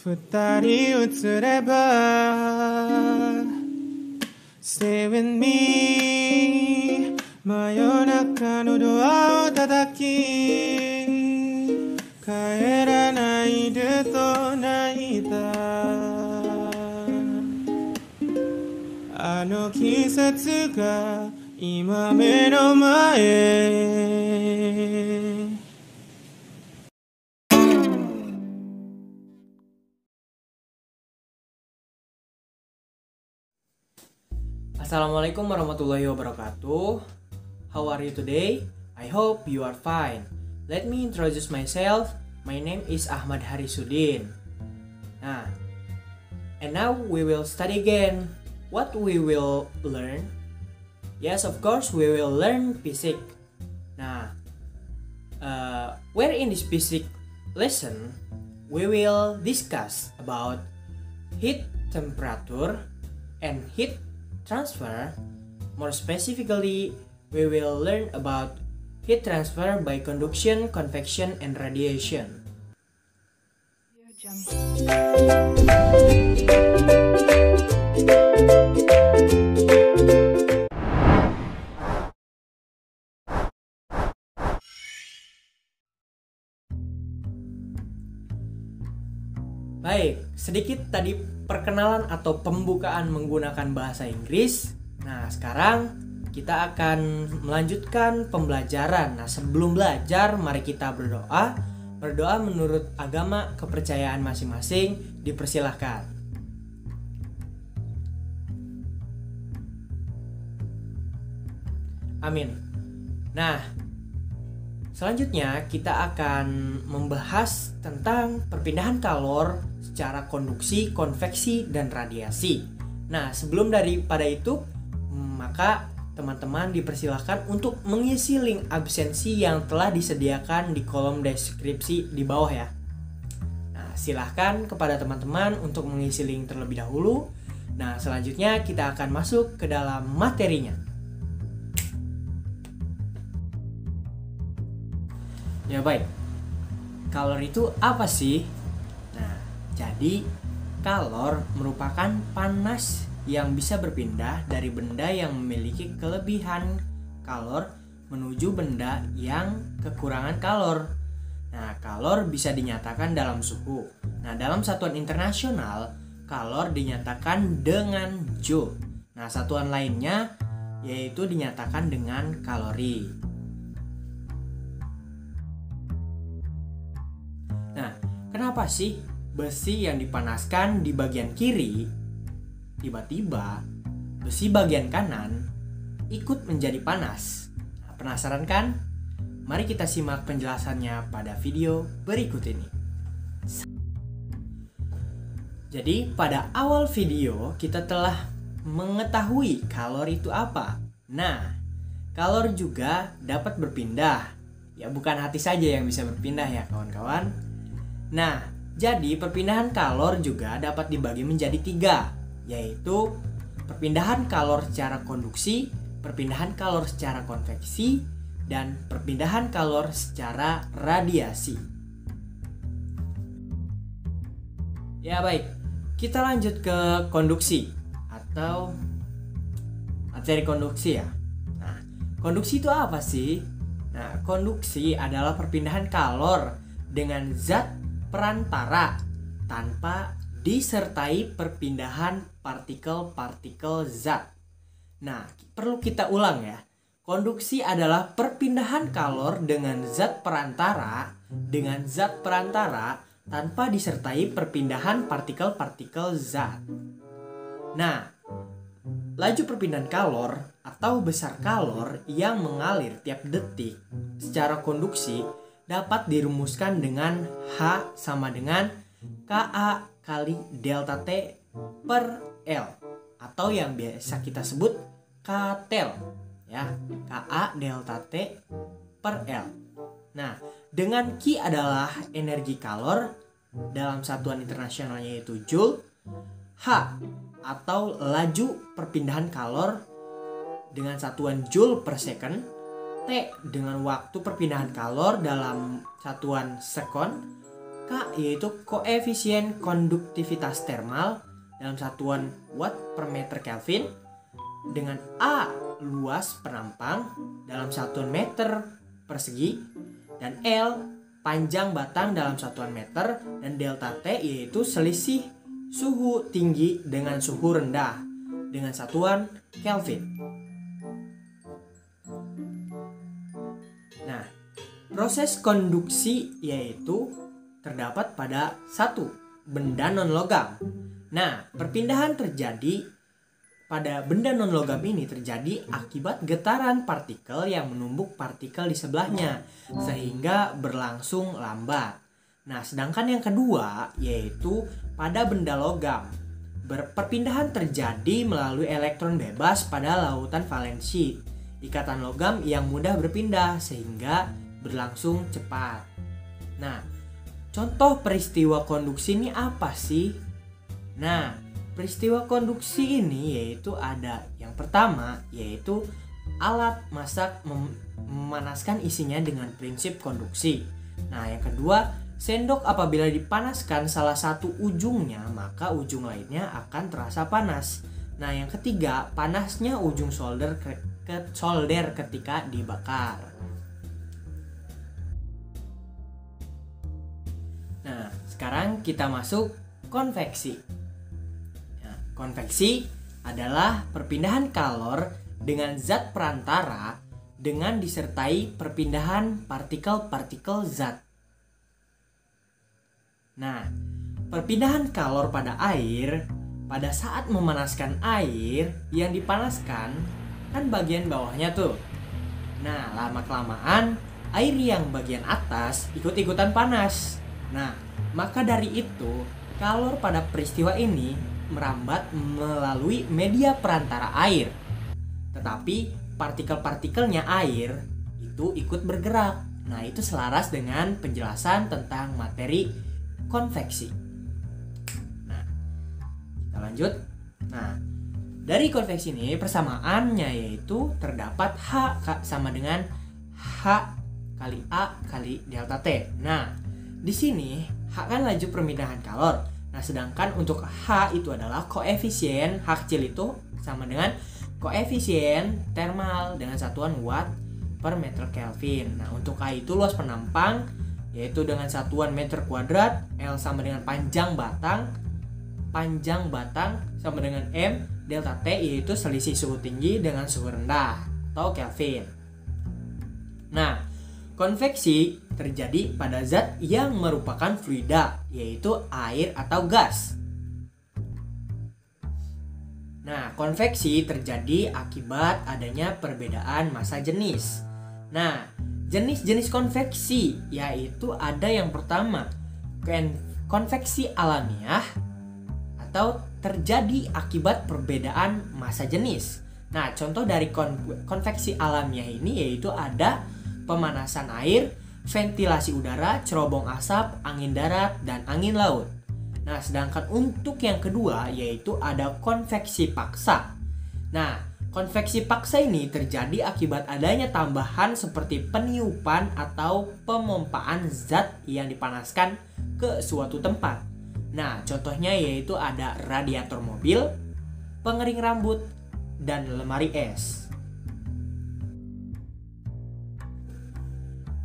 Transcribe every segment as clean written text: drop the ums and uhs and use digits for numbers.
二人映れば Stay with me 真夜中のドアを叩き帰らないでと泣いたあの季節が今目の前Assalamualaikum warahmatullahi wabarakatuh. How are you today? I hope you are fine. Let me introduce myself. My name is Ahmad Harisudin. And now we will study again. What we will learn? Yes, of course we will learn physics. Where in this physics lesson we will discuss about heat temperature and heat transfer. More specifically, we will learn about heat transfer by conduction, convection, and radiation. Baik, sedikit tadi perkenalan atau pembukaan menggunakan bahasa Inggris. Nah, sekarang kita akan melanjutkan pembelajaran. Nah, sebelum belajar, mari kita berdoa. Berdoa menurut agama kepercayaan masing-masing, dipersilahkan. Amin. Nah, selanjutnya kita akan membahas tentang perpindahan kalor secara konduksi, konveksi, dan radiasi. Nah, sebelum daripada itu, maka teman-teman dipersilahkan untuk mengisi link absensi yang telah disediakan di kolom deskripsi di bawah ya. Nah, silahkan kepada teman-teman untuk mengisi link terlebih dahulu. Nah, selanjutnya kita akan masuk ke dalam materinya. Ya baik, kalor itu apa sih? Nah, jadi kalor merupakan panas yang bisa berpindah dari benda yang memiliki kelebihan kalor menuju benda yang kekurangan kalor. Nah, kalor bisa dinyatakan dalam suhu. Nah, dalam satuan internasional, kalor dinyatakan dengan joule. Nah, satuan lainnya yaitu dinyatakan dengan kalori. Kenapa sih besi yang dipanaskan di bagian kiri, tiba-tiba besi bagian kanan ikut menjadi panas? Nah, penasaran kan? Mari kita simak penjelasannya pada video berikut ini. Jadi pada awal video kita telah mengetahui kalor itu apa. Nah, kalor juga dapat berpindah. Ya, bukan hati saja yang bisa berpindah ya kawan-kawan. Nah, jadi perpindahan kalor juga dapat dibagi menjadi 3, yaitu perpindahan kalor secara konduksi, perpindahan kalor secara konveksi, dan perpindahan kalor secara radiasi. Ya baik, kita lanjut ke konduksi atau materi konduksi ya. Nah, konduksi itu apa sih? Nah, konduksi adalah perpindahan kalor dengan zat perantara tanpa disertai perpindahan partikel-partikel zat. Nah, perlu kita ulang ya. Konduksi adalah perpindahan kalor dengan zat perantara tanpa disertai perpindahan partikel-partikel zat. Nah, laju perpindahan kalor atau besar kalor yang mengalir tiap detik secara konduksi dapat dirumuskan dengan H sama dengan Ka kali delta T per L atau yang biasa kita sebut Ktel ya, Ka delta T per L. Nah, dengan Q adalah energi kalor dalam satuan internasionalnya yaitu joule, H atau laju perpindahan kalor dengan satuan joule per second, T dengan waktu perpindahan kalor dalam satuan sekon, K K yaitu koefisien konduktivitas termal dalam satuan watt per meter Kelvin, dengan A luas penampang dalam satuan meter persegi, dan L panjang batang dalam satuan meter, dan delta T yaitu selisih suhu tinggi dengan suhu rendah dengan satuan Kelvin. Nah, proses konduksi yaitu terdapat pada satu benda non-logam. Nah, perpindahan terjadi pada benda non-logam ini terjadi akibat getaran partikel yang menumbuk partikel di sebelahnya sehingga berlangsung lambat. Nah, sedangkan yang kedua yaitu pada benda logam. Perpindahan terjadi melalui elektron bebas pada lautan valensi, ikatan logam yang mudah berpindah sehingga berlangsung cepat. Nah, contoh peristiwa konduksi ini apa sih? Nah, peristiwa konduksi ini yaitu ada yang pertama yaitu alat masak memanaskan isinya dengan prinsip konduksi. Nah, yang kedua, sendok apabila dipanaskan salah satu ujungnya maka ujung lainnya akan terasa panas. Nah, yang ketiga, panasnya ujung solder ketika dibakar. Nah, sekarang kita masuk konveksi. Nah, konveksi adalah perpindahan kalor dengan zat perantara dengan disertai perpindahan partikel-partikel zat. Nah, perpindahan kalor pada air pada saat memanaskan air yang dipanaskan kan bagian bawahnya tuh. Nah, lama-kelamaan air yang bagian atas ikut-ikutan panas. Nah, maka dari itu kalor pada peristiwa ini merambat melalui media perantara air. Tetapi partikel-partikelnya air itu ikut bergerak. Nah, itu selaras dengan penjelasan tentang materi konveksi. Nah, kita lanjut. Nah, dari konveksi ini persamaannya yaitu terdapat H sama dengan H kali A kali delta T. Nah, di sini H kan laju perpindahan kalor. Nah, sedangkan untuk H itu adalah koefisien H kecil itu sama dengan koefisien termal dengan satuan watt per meter Kelvin. Nah, untuk A itu luas penampang yaitu dengan satuan meter kuadrat, L sama dengan panjang batang sama dengan M, delta T yaitu selisih suhu tinggi dengan suhu rendah atau Kelvin. Nah, konveksi terjadi pada zat yang merupakan fluida yaitu air atau gas. Nah, konveksi terjadi akibat adanya perbedaan massa jenis. Nah, jenis-jenis konveksi yaitu ada yang pertama konveksi alamiah atau terjadi akibat perbedaan massa jenis. Nah, contoh dari konveksi alamiah ini yaitu ada pemanasan air, ventilasi udara, cerobong asap, angin darat, dan angin laut. Nah, sedangkan untuk yang kedua yaitu ada konveksi paksa. Nah, konveksi paksa ini terjadi akibat adanya tambahan seperti peniupan atau pemompaan zat yang dipanaskan ke suatu tempat. Nah, contohnya yaitu ada radiator mobil, pengering rambut, dan lemari es.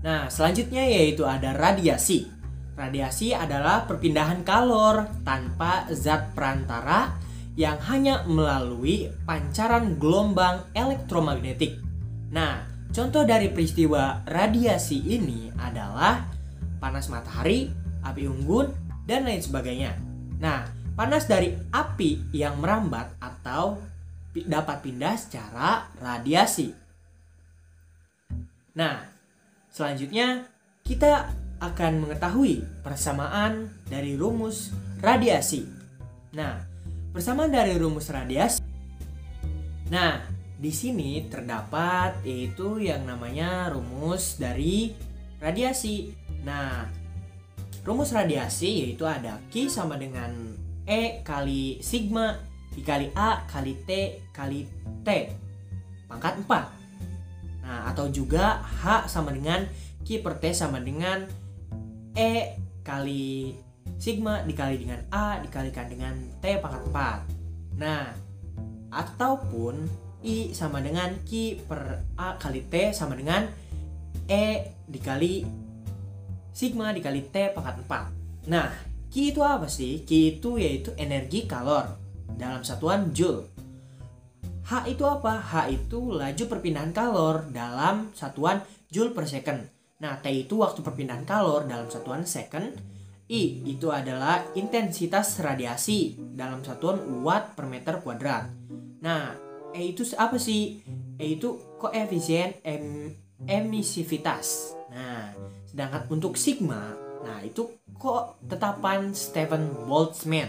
Nah, selanjutnya yaitu ada radiasi. Radiasi adalah perpindahan kalor tanpa zat perantara yang hanya melalui pancaran gelombang elektromagnetik. Nah, contoh dari peristiwa radiasi ini adalah panas matahari, api unggun, dan lain sebagainya. Nah, panas dari api yang merambat atau dapat pindah secara radiasi. Nah, selanjutnya kita akan mengetahui persamaan dari rumus radiasi. Nah, persamaan dari rumus radiasi. Nah, di sini terdapat yaitu yang namanya rumus dari radiasi. Nah, rumus radiasi yaitu ada Q sama dengan E kali sigma dikali A kali T kali T pangkat 4. Nah, atau juga H sama dengan Q per T sama dengan E kali sigma dikali dengan A dikalikan dengan T pangkat 4. Nah, ataupun I sama dengan Q per A kali T sama dengan E dikali sigma dikali T pangkat 4. Nah, Q itu apa sih? Q itu yaitu energi kalor dalam satuan Joule. H itu apa? H itu laju perpindahan kalor dalam satuan Joule per second. Nah, T itu waktu perpindahan kalor dalam satuan second. I itu adalah intensitas radiasi dalam satuan watt per meter kuadrat. Nah, E itu apa sih? E itu koefisien emisivitas. Nah, sedangkan untuk sigma, nah itu kok tetapan Stephen Boltzmann.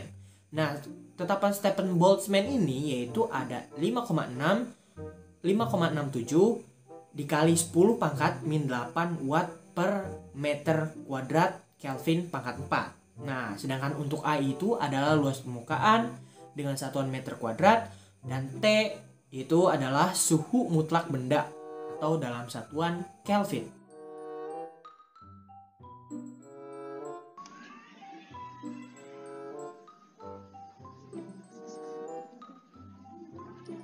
Nah, tetapan Stephen Boltzmann ini yaitu ada 5,67 dikali 10 pangkat min 8 watt per meter kuadrat Kelvin pangkat 4. Nah, sedangkan untuk A itu adalah luas permukaan dengan satuan meter kuadrat dan T itu adalah suhu mutlak benda atau dalam satuan Kelvin.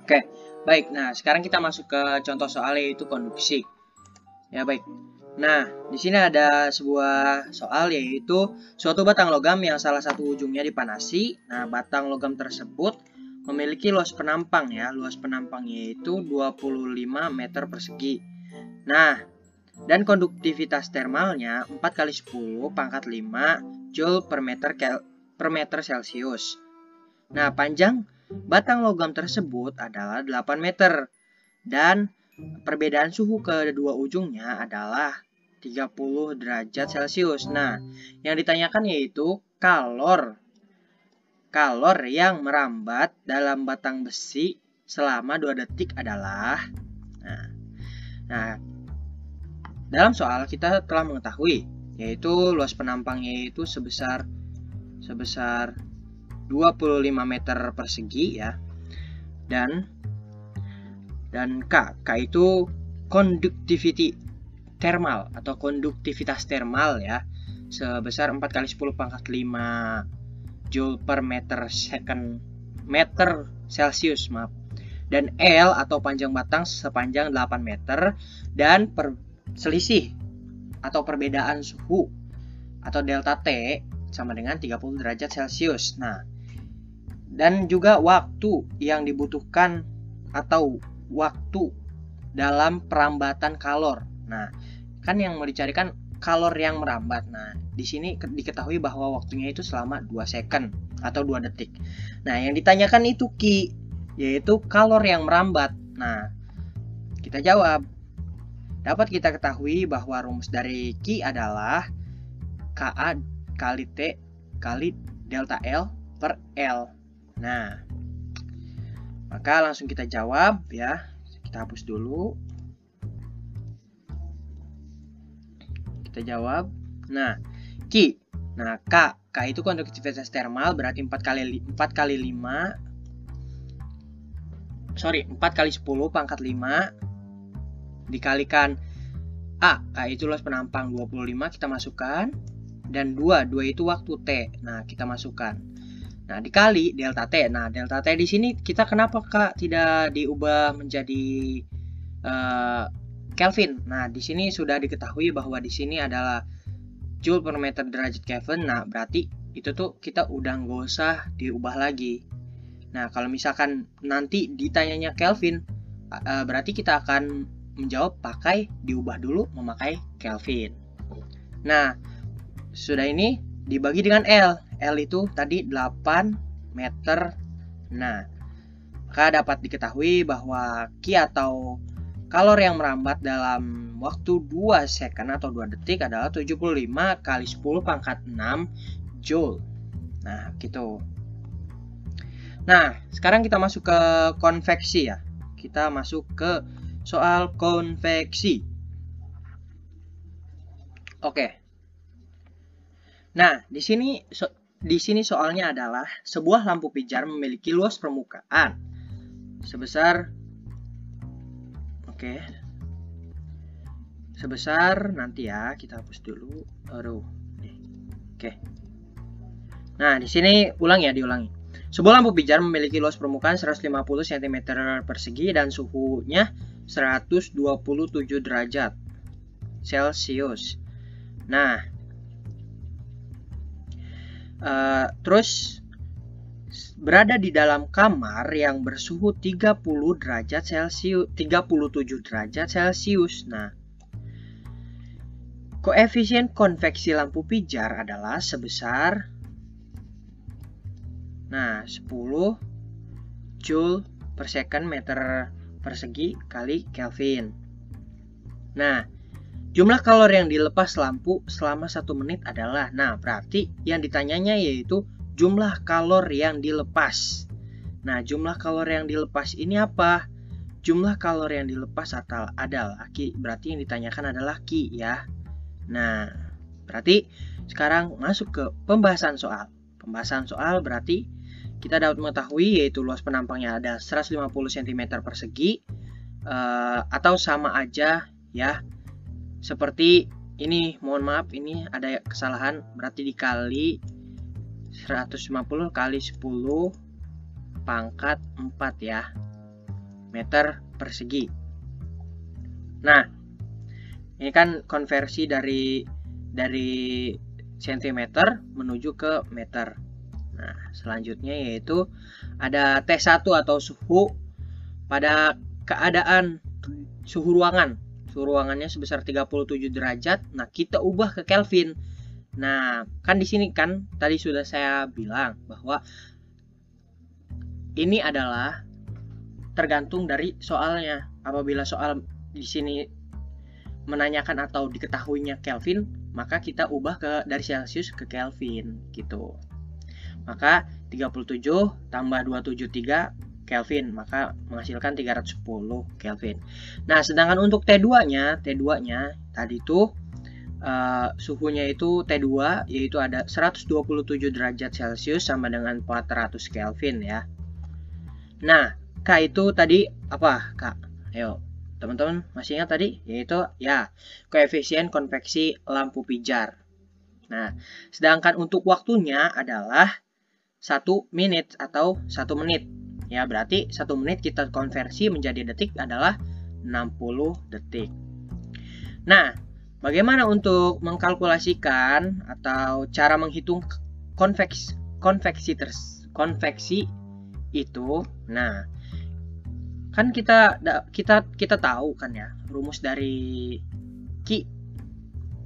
Oke, baik. Nah, sekarang kita masuk ke contoh soal yaitu konduksi. Ya, baik. Nah, di sini ada sebuah soal yaitu suatu batang logam yang salah satu ujungnya dipanasi. Nah, batang logam tersebut memiliki luas penampang ya. Luas penampang yaitu 25 meter persegi. Nah, dan konduktivitas termalnya 4 kali 10 pangkat 5 Joule per meter Celcius. Nah, panjang batang logam tersebut adalah 8 meter dan perbedaan suhu kedua ujungnya adalah 30 derajat Celcius. Nah, yang ditanyakan yaitu kalor yang merambat dalam batang besi selama 2 detik adalah Nah, dalam soal kita telah mengetahui yaitu luas penampang yaitu sebesar 25 meter persegi ya. Dan K itu conductivity thermal atau konduktivitas termal ya, sebesar 4 kali 10 pangkat 5 Joule per meter Celcius, maaf. Dan L atau panjang batang sepanjang 8 meter dan selisih atau perbedaan suhu atau delta T sama dengan 30 derajat Celcius. Nah, dan juga waktu yang dibutuhkan atau waktu dalam perambatan kalor. Nah, kan yang mau dicarikan kalor yang merambat. Nah, di sini diketahui bahwa waktunya itu selama 2 second atau 2 detik. Nah, yang ditanyakan itu Q, yaitu kalor yang merambat. Nah, kita jawab. Dapat kita ketahui bahwa rumus dari Q adalah Ka kali T kali delta L per L. Nah, maka langsung kita jawab ya. Kita hapus dulu. Kita jawab. Nah, Q. Nah, K itu konduktivitas termal berarti 4 kali 10 pangkat 5 dikalikan A. K itu luas penampang 25 kita masukkan. Dan 2 itu waktu T. Nah, kita masukkan. Nah, dikali delta T. Nah, delta T di sini kita kenapa Kak tidak diubah menjadi Kelvin? Nah, di sini sudah diketahui bahwa di sini adalah Joule per meter derajat Kelvin. Nah, berarti itu tuh kita udah nggak usah diubah lagi. Nah, kalau misalkan nanti ditanyanya Kelvin, berarti kita akan menjawab pakai diubah dulu memakai Kelvin. Nah, sudah ini dibagi dengan L. L itu tadi 8 meter. Nah, maka dapat diketahui bahwa Q atau kalor yang merambat dalam waktu 2 second atau 2 detik adalah 75 kali 10 pangkat 6 Joule. Nah, gitu. Nah, sekarang kita masuk ke konveksi ya. Kita masuk ke soal konveksi. Oke. Nah, di sini soalnya adalah sebuah lampu pijar memiliki luas permukaan sebesar sebesar nanti ya, kita hapus dulu. Oke. Nah, di sini diulangi. Sebuah lampu pijar memiliki luas permukaan 150 cm persegi dan suhunya 127 derajat Celcius. Nah, terus berada di dalam kamar yang bersuhu 30 derajat Celcius, 37 derajat Celcius. Nah, koefisien konveksi lampu pijar adalah sebesar 10 Joule per second meter persegi kali Kelvin. Nah, jumlah kalori yang dilepas lampu selama 1 menit adalah, berarti yang ditanyanya yaitu jumlah kalori yang dilepas. Nah, jumlah kalori yang dilepas ini apa? Jumlah kalori yang dilepas adalah Ki, berarti yang ditanyakan adalah Ki ya. Nah, berarti sekarang masuk ke pembahasan soal. Pembahasan soal berarti kita dapat mengetahui yaitu luas penampangnya ada 150 cm persegi atau sama aja ya. Seperti ini, mohon maaf ini ada kesalahan, berarti dikali 150 kali 10 pangkat 4 ya, meter persegi. Nah, ini kan konversi dari sentimeter menuju ke meter. Nah, selanjutnya yaitu ada T1 atau suhu pada keadaan suhu ruangan. Suhu ruangannya sebesar 37 derajat. Nah, kita ubah ke Kelvin. Nah, kan di sini kan tadi sudah saya bilang bahwa ini adalah tergantung dari soalnya. Apabila soal di sini menanyakan atau diketahuinya Kelvin, maka kita ubah dari Celcius ke Kelvin gitu. Maka 37 tambah 273 Kelvin, maka menghasilkan 310 Kelvin. Nah, sedangkan untuk T2-nya tadi tuh suhunya itu T2 yaitu ada 127 derajat Celcius sama dengan 400 Kelvin ya. Nah, K itu tadi apa, Kak? Ayo, teman-teman masih ingat tadi? Yaitu ya, koefisien konveksi lampu pijar. Nah, sedangkan untuk waktunya adalah 1 menit atau 1 menit. Ya, berarti 1 menit kita konversi menjadi detik adalah 60 detik. Nah, bagaimana untuk mengkalkulasikan atau cara menghitung konveksi itu? Nah, kan kita tahu kan ya rumus dari Ki.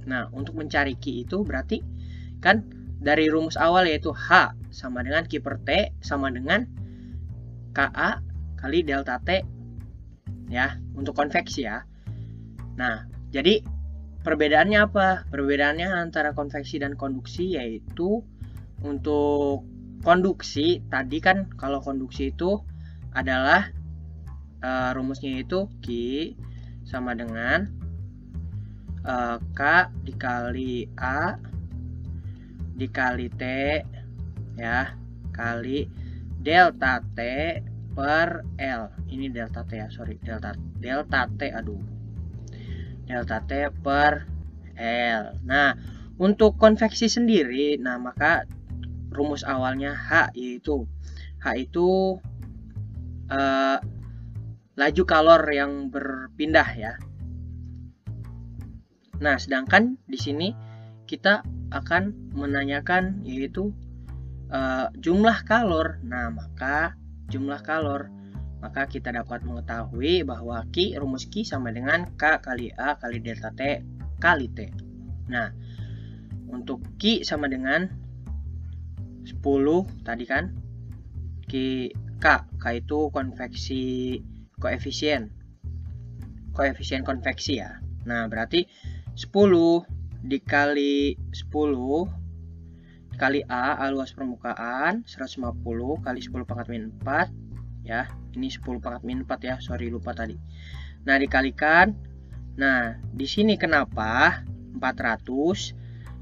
Nah, untuk mencari Ki itu berarti kan dari rumus awal yaitu H sama dengan Q per T sama dengan KA kali delta T ya, untuk konveksi ya. Nah, jadi perbedaannya apa? Perbedaannya antara konveksi dan konduksi yaitu untuk konduksi tadi kan kalau konduksi itu adalah rumusnya itu Q sama dengan K dikali A dikali T ya kali delta T per L. Ini delta T ya, sorry, delta T, delta T per L. Nah, untuk konveksi sendiri, nah maka rumus awalnya H yaitu H itu laju kalor yang berpindah ya. Nah, sedangkan di sini kita akan menanyakan yaitu jumlah kalor. Nah, maka jumlah kalor, maka kita dapat mengetahui bahwa rumus Q sama dengan K kali A kali delta T kali T. Nah, untuk Q sama dengan 10 tadi kan, K itu koefisien konveksi ya. Nah, berarti 10 dikali 10 kali A luas permukaan 150 kali 10 pangkat min 4 ya. Ini 10 pangkat min 4 ya, sorry lupa tadi. Nah, dikalikan. Nah, di sini kenapa 400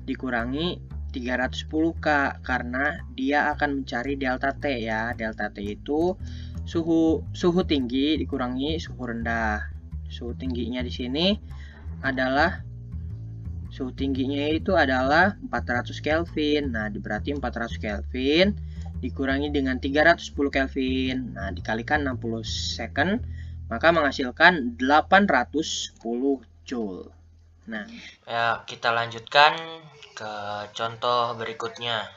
dikurangi 310K? Karena dia akan mencari delta T ya. Delta T itu suhu tinggi dikurangi suhu rendah. Suhu tingginya di sini adalah suhu tingginya itu adalah 400 Kelvin. Nah, berarti 400 Kelvin dikurangi dengan 310 Kelvin. Nah, dikalikan 60 second, maka menghasilkan 810 Joule. Nah, ya, kita lanjutkan ke contoh berikutnya.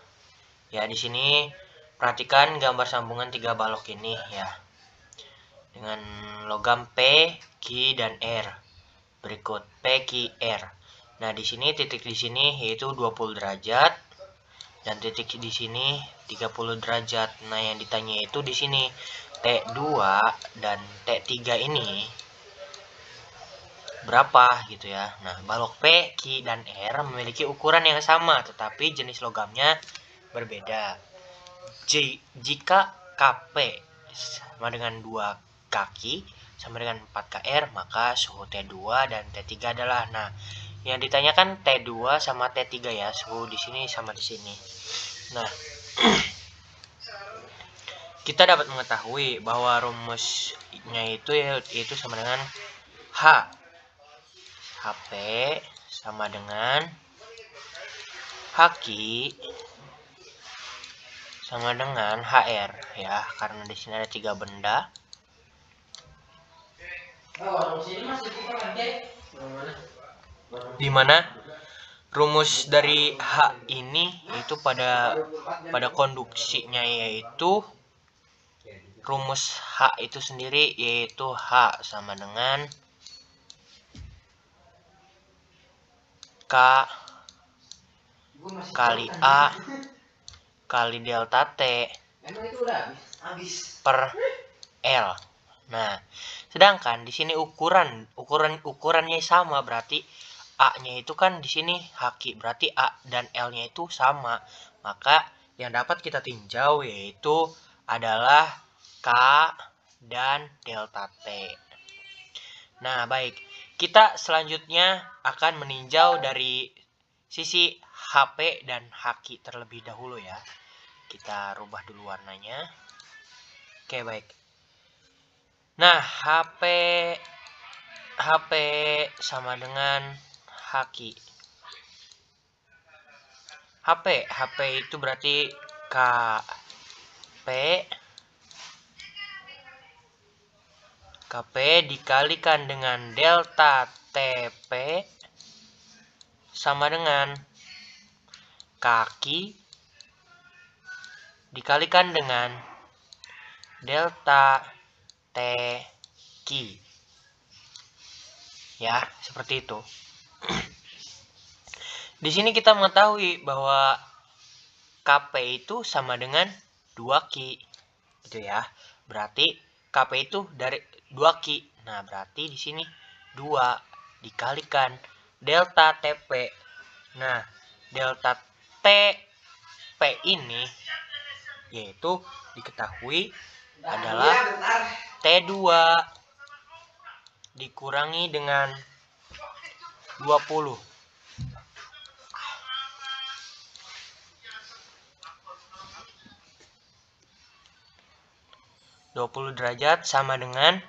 Ya, di sini perhatikan gambar sambungan 3 balok ini ya. Dengan logam P, Q, dan R. Berikut P, Q, R. Nah, di sini titik di sini yaitu 20 derajat dan titik di sini 30 derajat. Nah, yang ditanya itu di sini T2 dan T3 ini berapa gitu ya. Nah, balok P, Q, dan R memiliki ukuran yang sama tetapi jenis logamnya berbeda. Jika KP sama dengan 2 kaki sama dengan 4 KR, maka suhu T2 dan T3 adalah, nah, yang ditanyakan T2 sama T3 ya, suhu di sini sama di sini. Nah, kita dapat mengetahui bahwa rumusnya itu sama dengan HP sama dengan HQ sama dengan HR ya, karena di sini ada 3 benda. Dimana rumus dari H ini itu pada konduksinya yaitu rumus H itu sendiri yaitu H sama dengan K kali A kali delta T per L. Nah, sedangkan di sini ukurannya sama, berarti A-nya itu kan di sini HQ, berarti A dan L-nya itu sama. Maka yang dapat kita tinjau yaitu adalah K dan delta T. Nah, baik. Kita selanjutnya akan meninjau dari sisi HP dan HQ terlebih dahulu ya. Kita rubah dulu warnanya. Oke, baik. Nah, HP sama dengan HQ. HP itu berarti KP dikalikan dengan delta TP sama dengan kaki dikalikan dengan delta TQ. Ya, seperti itu. Di sini kita mengetahui bahwa KP itu sama dengan 2Q. Gitu ya. Berarti KP itu dari 2Q. Nah, berarti di sini 2 dikalikan delta TP. Nah, delta TP ini yaitu diketahui adalah T2 dikurangi dengan 20. Derajat sama dengan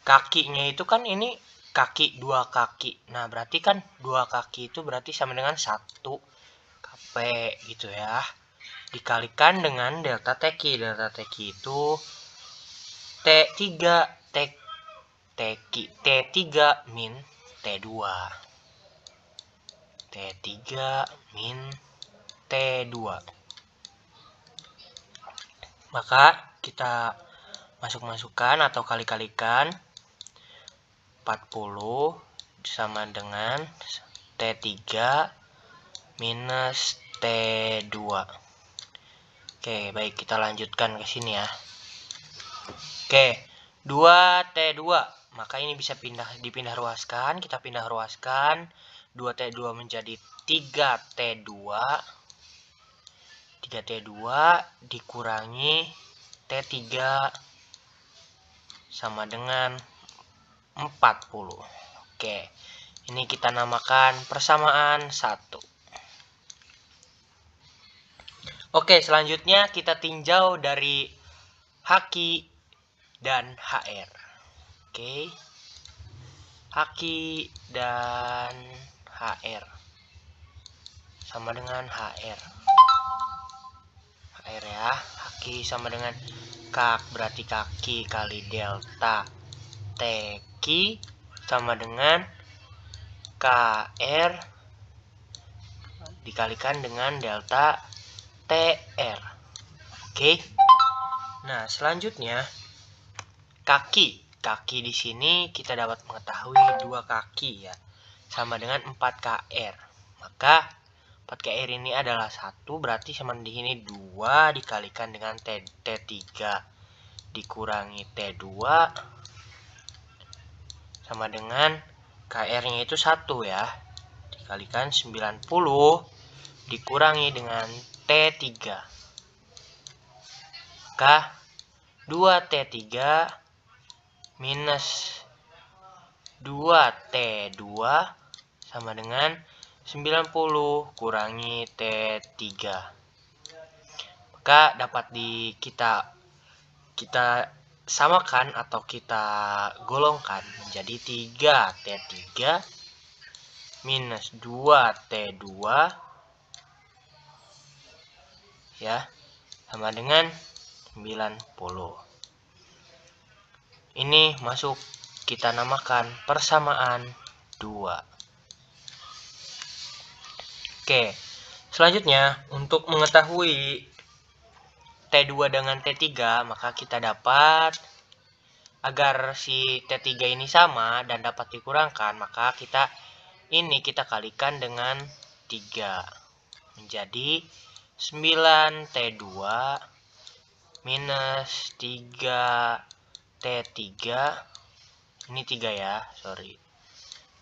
kakinya itu kan ini kaki 2 kaki. Nah, berarti kan 2 kaki itu berarti sama dengan 1 KP gitu ya. Dikalikan dengan delta TQ. Delta TQ itu T3 min T2. T3 min T2. Maka kita masukkan atau kali-kalikan 40 sama dengan T3 minus T2. Oke, baik, kita lanjutkan ke sini ya. Oke, 2T2. Maka ini bisa dipindah ruaskan. Kita pindah ruaskan 2T2 menjadi 3T2. 3T2 dikurangi T3 sama dengan 40. Oke, ini kita namakan persamaan 1. Oke, selanjutnya kita tinjau dari HQ dan HR. Oke, HQ dan HR. Sama dengan HR. HR ya. Haki sama dengan kak, berarti kaki kali delta TQ sama dengan KR dikalikan dengan delta TR. Oke. Nah, selanjutnya kaki. Kaki di sini kita dapat mengetahui 2 kaki ya. Sama dengan 4 KR. Maka 4 KR ini adalah 1, berarti sama di sini 2 dikalikan dengan T3 dikurangi T2 sama dengan KR-nya itu 1 ya. Dikalikan 90 dikurangi dengan T3. Maka 2T3 minus 2T2 sama dengan 90 kurangi T3. Maka dapat kita samakan atau kita golongkan menjadi 3T3 minus 2T2 ya, sama dengan 90. Ini masuk kita namakan persamaan 2. Oke, selanjutnya untuk mengetahui T2 dengan T3, maka kita dapat agar si T3 ini sama dan dapat dikurangkan, maka kita kalikan dengan 3 menjadi 9T2 minus 3T3, ini 3 ya, sorry,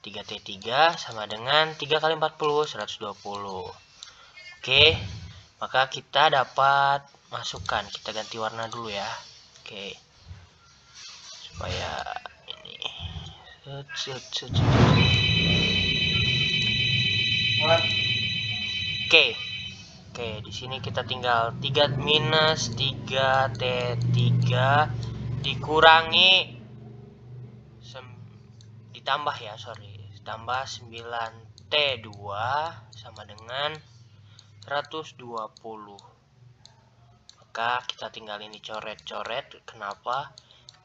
3T3 sama dengan 3 kali 40, 120. Oke, maka kita dapat masukkan, kita ganti warna dulu ya. Oke, supaya ini Oke, di sini kita tinggal 3 minus 3T3 dikurangi ditambah 9T2 sama dengan 120. Maka kita tinggal ini coret-coret. Kenapa?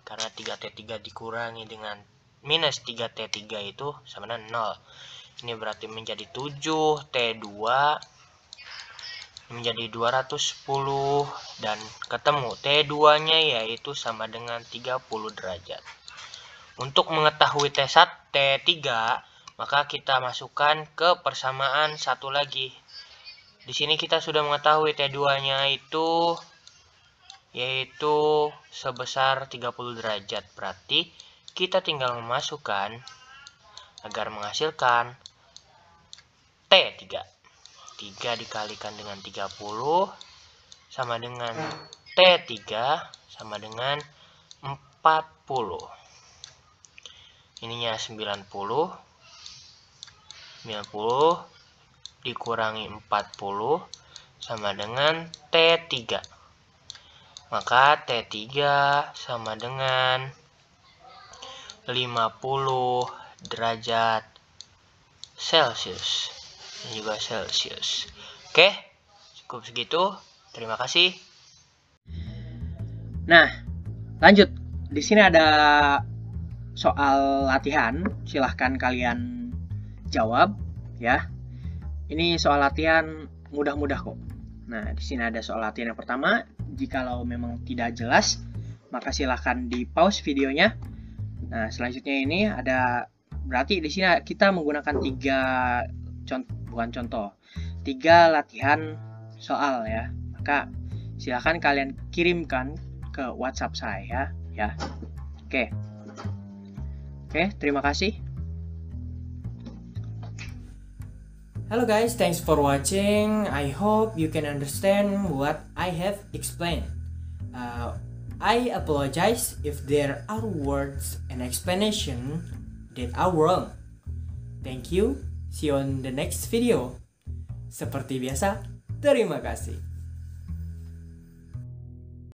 Karena 3T3 dikurangi dengan minus 3T3 itu sama dengan 0. Ini berarti menjadi 7T2 menjadi 210 dan ketemu T2-nya yaitu sama dengan 30 derajat. Untuk mengetahui T3, maka kita masukkan ke persamaan satu lagi. Di sini kita sudah mengetahui T2-nya itu yaitu sebesar 30 derajat. Berarti kita tinggal memasukkan agar menghasilkan T3. 3 dikalikan dengan 30 sama dengan T3 sama dengan 40. Ininya 90 dikurangi 40 sama dengan T3. Maka T3 sama dengan 50 derajat Celcius. Ini juga Celsius. Oke, cukup segitu. Terima kasih. Nah, lanjut. Di sini ada soal latihan. Silahkan kalian jawab ya. Ini soal latihan mudah-mudah kok. Nah, di sini ada soal latihan yang pertama. Jikalau memang tidak jelas, maka silahkan di pause videonya. Nah, selanjutnya ini ada, berarti di sini kita menggunakan 3 latihan soal ya. Maka silahkan kalian kirimkan ke WhatsApp saya ya. Oke, terima kasih. Hello guys, thanks for watching. I hope you can understand what I have explained. I apologize if there are words and explanation that are wrong. Thank you. See you on the next video. Seperti biasa, terima kasih.